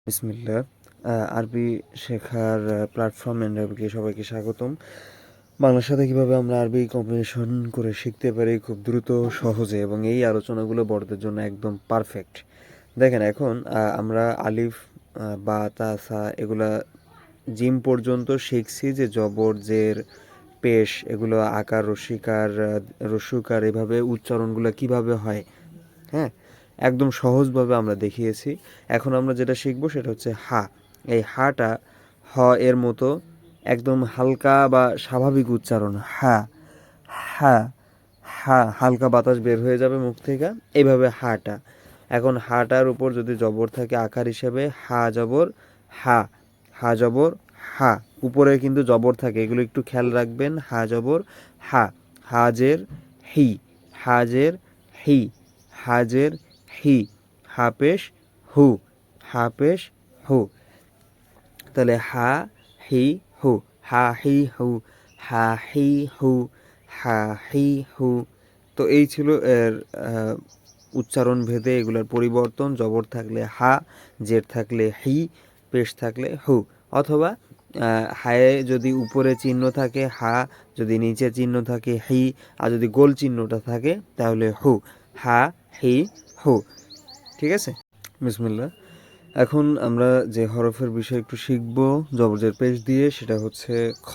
বিসমিল্লাহ। আরবি শেখার প্ল্যাটফর্ম এন্ড আরবিকে সবাইকে স্বাগতম। বাংলার সাথে কীভাবে আমরা আরবি কম্বিনেশন করে শিখতে পারি খুব দ্রুত সহজে, এবং এই আলোচনাগুলো বড়দের জন্য একদম পারফেক্ট। দেখেন, এখন আমরা আলিফ বা তা সা এগুলা জিম পর্যন্ত শিখছি, যে জবর জের পেশ এগুলো আকার রসিকার রস্যকার এভাবে উচ্চারণগুলো কিভাবে হয়। হ্যাঁ, একদম সহজভাবে আমরা দেখিয়েছি। এখন আমরা যেটা শিখবো সেটা হচ্ছে হা। এই হাটা হ এর মতো একদম হালকা বা স্বাভাবিক উচ্চারণ। হা হা হা, হালকা বাতাস বের হয়ে যাবে মুখ থেকে, এইভাবে হাটা। এখন হাটার উপর যদি জবর থাকে আকার হিসেবে হা জবর হা, হা জবর হা, উপরে কিন্তু জবর থাকে, এগুলো একটু খেয়াল রাখবেন। হা জবর হা, হাজের হি, হাজের হি, হাজের হি, হাপেশ হু, হাপেশ হু। তাহলে হা হি হু, হা হি হু, হা হি হু, হা হি হু। তো এই ছিল এর উচ্চারণ ভেদে এগুলোর পরিবর্তন। জবর থাকলে হা, জের থাকলে হি, পেশ থাকলে হু। অথবা হায়ে যদি উপরে চিহ্ন থাকে হা, যদি নিচে চিহ্ন থাকে হি, আর যদি গোল চিহ্নটা থাকে তাহলে হু। হা হি হু। ঠিক আছে, বিসমিল্লাহ। এখন আমরা যে হরফের বিষয় একটু শিখব জবরজের পেশ দিয়ে, সেটা হচ্ছে খ।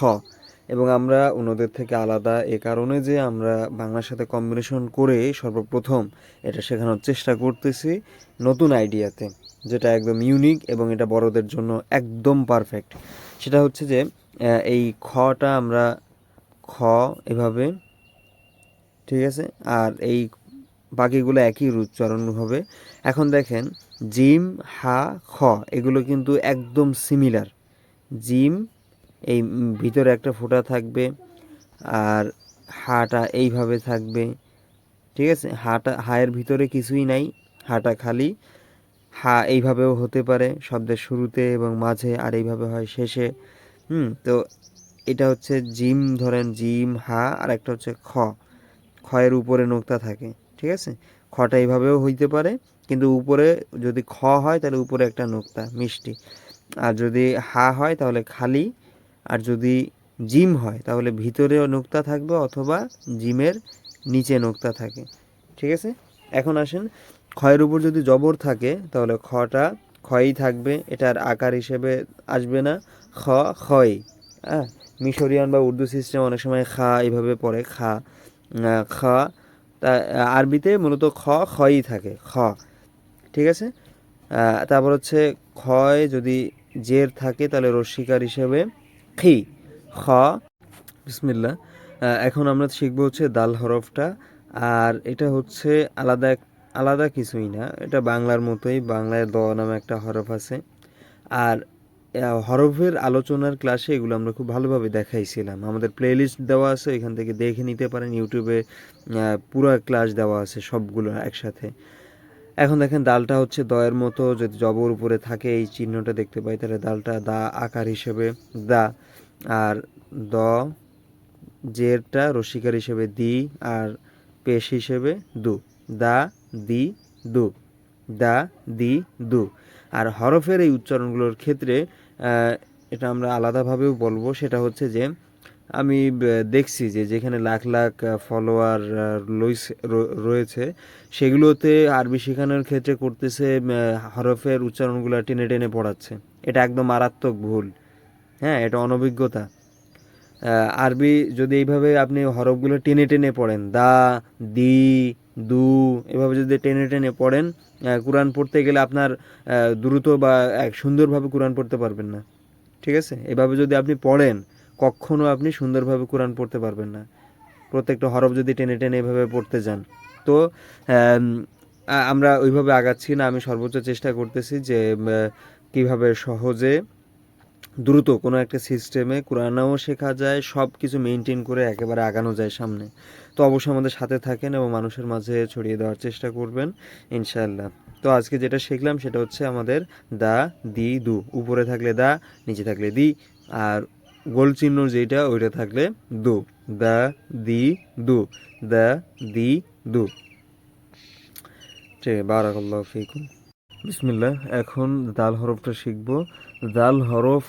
এবং আমরা অন্যদের থেকে আলাদা এ কারণে যে আমরা বাংলার সাথে কম্বিনেশন করে সর্বপ্রথম এটা শেখানোর চেষ্টা করতেছি নতুন আইডিয়াতে, যেটা একদম ইউনিক এবং এটা বড়দের জন্য একদম পারফেক্ট। সেটা হচ্ছে যে এই খটা আমরা খ এভাবে, ঠিক আছে, আর এই বাকিগুলো একই উচ্চারণ হবে। এখন দেখেন, জিম হা খ এগুলো কিন্তু একদম সিমিলার। জিম এই ভিতরে একটা ফোঁটা থাকবে, আর হাটা এইভাবে থাকবে। ঠিক আছে, হায়ের ভিতরে কিছুই নাই, হাটা খালি। হা এইভাবেও হতে পারে শব্দের শুরুতে এবং মাঝে, আর এইভাবে হয় শেষে। তো এটা হচ্ছে জিম, ধরেন জিম হা, আর একটা হচ্ছে খ। খয়ের উপরে নোক্তা থাকে, ঠিক আছে। খটা এইভাবেও হইতে পারে, কিন্তু উপরে যদি খ হয় তাহলে উপরে একটা নোক্তা মিষ্টি, আর যদি হা হয় তাহলে খালি, আর যদি জিম হয় তাহলে ভিতরেও নোক্তা থাকবে অথবা জিমের নিচে নোক্তা থাকে। ঠিক আছে, এখন আসেন, খয়ের উপর যদি জবর থাকে তাহলে খটা খয়ই থাকবে, এটার আকার হিসেবে আসবে না। খ খয়। হ্যাঁ, মিশরিয়ান বা উর্দু সিস্টেম অনেক সময় খা এইভাবে পড়ে, খা খ। তা আরবিতে মূলত খ খয়ই থাকে, খ। ঠিক আছে, তারপর হচ্ছে খয় যদি জের থাকে তাহলে রস্বীকার হিসেবে খি, খ। বিসমিল্লাহ। এখন আমরা শিখবো হচ্ছে দাল হরফটা। আর এটা হচ্ছে আলাদা কিছুই না, এটা বাংলার মতোই। বাংলায় দ নামে একটা হরফ আছে। আর হরফের আলোচনার ক্লাসে এগুলো আমরা খুব ভালোভাবে দেখাইছিলাম। আমাদের প্লেলিস্ট দেওয়া আছে, এখান থেকে দেখে নিতে পারেন। ইউটিউবে পুরো ক্লাস দেওয়া আছে সবগুলো একসাথে। এখন দেখেন, দালটা হচ্ছে দয়ের মতো, যদি জবর উপরে থাকে এই চিহ্নটা দেখতে পাই তাহলে দালটা দা আকার হিসেবে দা, আর দ জেরটা রসিকার হিসেবে দি, আর পেশ হিসেবে দু। দা দি দু, দা দি দু। আর হরফের এই উচ্চারণগুলোর ক্ষেত্রে এটা আমরা আলাদাভাবেও বলবো। সেটা হচ্ছে যে আমি দেখছি যে যেখানে লাখ লাখ ফলোয়ার রয়েছে, সেগুলোতে আরবি শেখানোর ক্ষেত্রে করতেছে হরফের উচ্চারণগুলো টেনে টেনে পড়াচ্ছে। এটা একদম মারাত্মক ভুল। হ্যাঁ, এটা অনভিজ্ঞতা। আরবি যদি এইভাবে আপনি হরফগুলো টেনে টেনে পড়েন, দা দি দু, এভাবে যদি টেনে টেনে পড়েন, কোরআন পড়তে গেলে আপনার দ্রুত বা এক সুন্দরভাবে কোরআন পড়তে পারবেন না। ঠিক আছে, এভাবে যদি আপনি পড়েন কখনও আপনি সুন্দরভাবে কোরআন পড়তে পারবেন না, প্রত্যেকটা হরফ যদি টেনে টেনে এভাবে পড়তে যান। তো আমরা ওইভাবে আগাচ্ছি না। আমি সর্বোচ্চ চেষ্টা করতেছি যে কিভাবে সহজে দ্রুত কোনো একটা সিস্টেমে কোরআনও শেখা যায়, সব কিছু মেনটেন করে একেবারে আগানো যায় সামনে। তো অবশ্যই আমাদের সাথে থাকেন এবং মানুষের মাঝে ছড়িয়ে দেওয়ার চেষ্টা করবেন, ইনশাআল্লাহ। তো আজকে যেটা শিখলাম সেটা হচ্ছে আমাদের দা দি দু, উপরে থাকলে দা, নিচে থাকলে দি, আর গোল চিহ্ন যেটা ওইটা থাকলে দু। দা দি দু, দা দি দু। ঠিক, বারাকাল্লাহু ফিকুম। বিসমিল্লাহ। এখন দাল হরফটা শিখব। দাল হরফ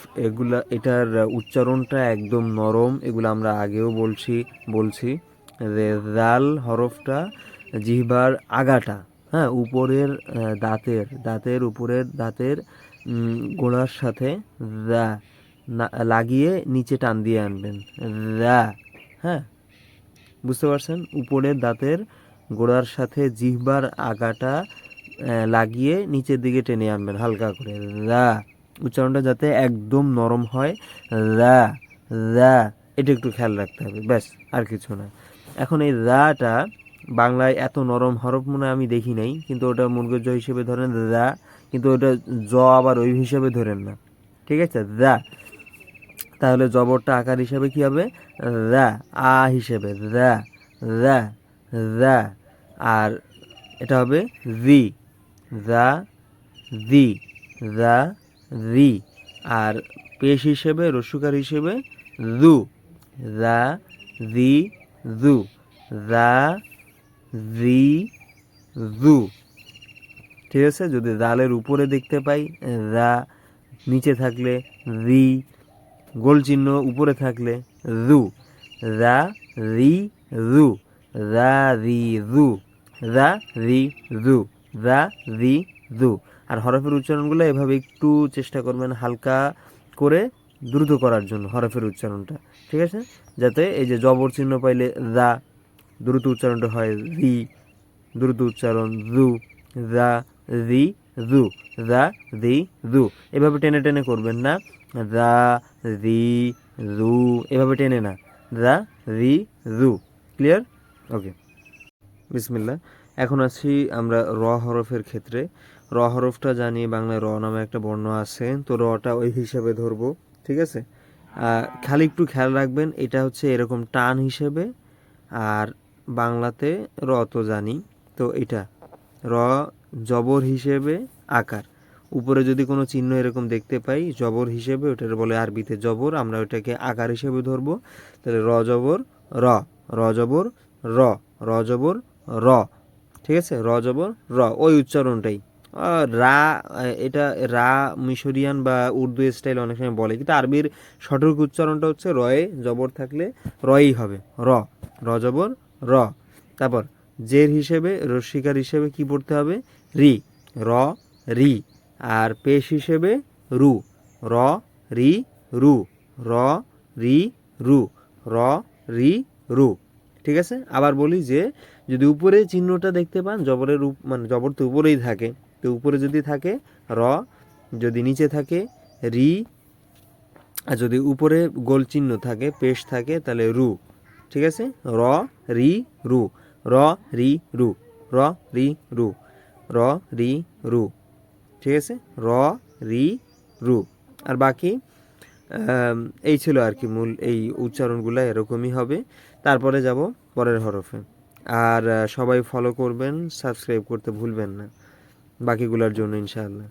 এটার উচ্চারণটা একদম নরম, এগুলো আমরা আগেও বলছি যে দাল হরফটা জিহ্বার আগাটা, হ্যাঁ, উপরের দাঁতের উপরের দাঁতের গোড়ার সাথে দা লাগিয়ে নিচে টান দিয়ে আনবেন, দা, হ্যাঁ, বুঝতে পারছেন? উপরের দাঁতের গোড়ার সাথে জিহ্বার আগাটা লাগিয়ে নিচের দিকে টেনে আনবেন হালকা করে, দা। উচ্চারণটা যাতে একদম নরম হয়, দা, দা, এটা একটু খেয়াল রাখতে হবে, ব্যাস, আর কিছু না। এখন এই দাটা বাংলায় এত নরম হরফ মনে আমি দেখি নাই, কিন্তু ওটা মূর্ঘ হিসেবে ধরেন দা, কিন্তু ওটা জ আবার ওই হিসেবে ধরেন না, ঠিক আছে? দা, তাহলে জবরটা আকার হিসেবে কি হবে? দা, আ হিসেবে দা, দা, দা। আর এটা হবে জি, দা, দি, দা, দি। আর পেশ হিসেবে, রস্যকার হিসেবে দু, দা, দি, দু, দা, দি, দু। ঠিক আছে? যদি দালের উপরে দেখতে পাই দা, নিচে থাকলে রি, গোল চিহ্ন উপরে থাকলে রু, দা, রি, রু, দা, রি, রু, দা, রি, রু, দা, রি, রু। আর হরফের উচ্চারণগুলো এভাবে একটু চেষ্টা করবেন হালকা করে দ্রুত করার জন্য হরফের উচ্চারণটা, ঠিক আছে? যাতে এই যে জবর চিহ্ন পাইলে দা, দ্রুত উচ্চারণটা হয় রি, দ্রুত উচ্চারণ রু, দা, রি, রু, দা, রি, রু। এভাবে টেনে টেনে করবেন না, দা, রি, রু, এভাবে টেনে না, দা, রি, রু। ক্লিয়ার? ওকে, বিসমিল্লাহ। এখন আছি আমরা র হরফের ক্ষেত্রে। র হরফটা জানি বাংলায় র নামে একটা বর্ণ আছে, তো রটা ওই হিসাবে ধরবো, ঠিক আছে? খালি একটু খেয়াল রাখবেন, এটা হচ্ছে এরকম টান হিসেবে, আর বাংলাতে র তো জানি, তো এটা র জবর হিসেবে আকার, উপরে যদি কোনো চিহ্ন এরকম দেখতে পাই জবর হিসেবে, ওটার বলে আরবিতে জবর, আমরা ওটাকে আকার হিসেবে ধরবো। তাহলে র জবর র, র জবর র, র জবর র, ঠিক আছে? র জবর র, ওই উচ্চারণটাই রা। এটা রা মিশরিয়ান বা উর্দু স্টাইল অনেক সময় বলে, কিন্তু আরবির সঠিক উচ্চারণটা হচ্ছে রয়ে জবর থাকলে রই হবে, র, র জবর র। তারপর জের হিসেবে, রস্যিকার হিসেবে কি পড়তে হবে? রি, র, রি। আর পেশ হিসেবে রু, র, রি, রু, র, রি, রু, র, রি, রু। ঠিক আছে? আবার বলি যে যদি উপরে চিহ্নটা দেখতে পান জবরের মানে জবর তো উপরেই থাকে, তো উপরে যদি থাকে র, যদি নিচে থাকে রি, আর যদি উপরে গোল চিহ্ন থাকে পেশ থাকে তাহলে রু, ঠিক আছে? র, রি, রু, র, রি, রু, র, রি, রু, র, রি, রু, ঠিক আছে? র, রি, রু। আর বাকি এই ছিল আর কি মূল, এই উচ্চারণগুলো এরকমই হবে। তারপরে যাব পরের হরফে। আর সবাই ফলো করবেন, সাবস্ক্রাইব করতে ভুলবেন না বাকিগুলোর জন্য ইনশাআল্লাহ।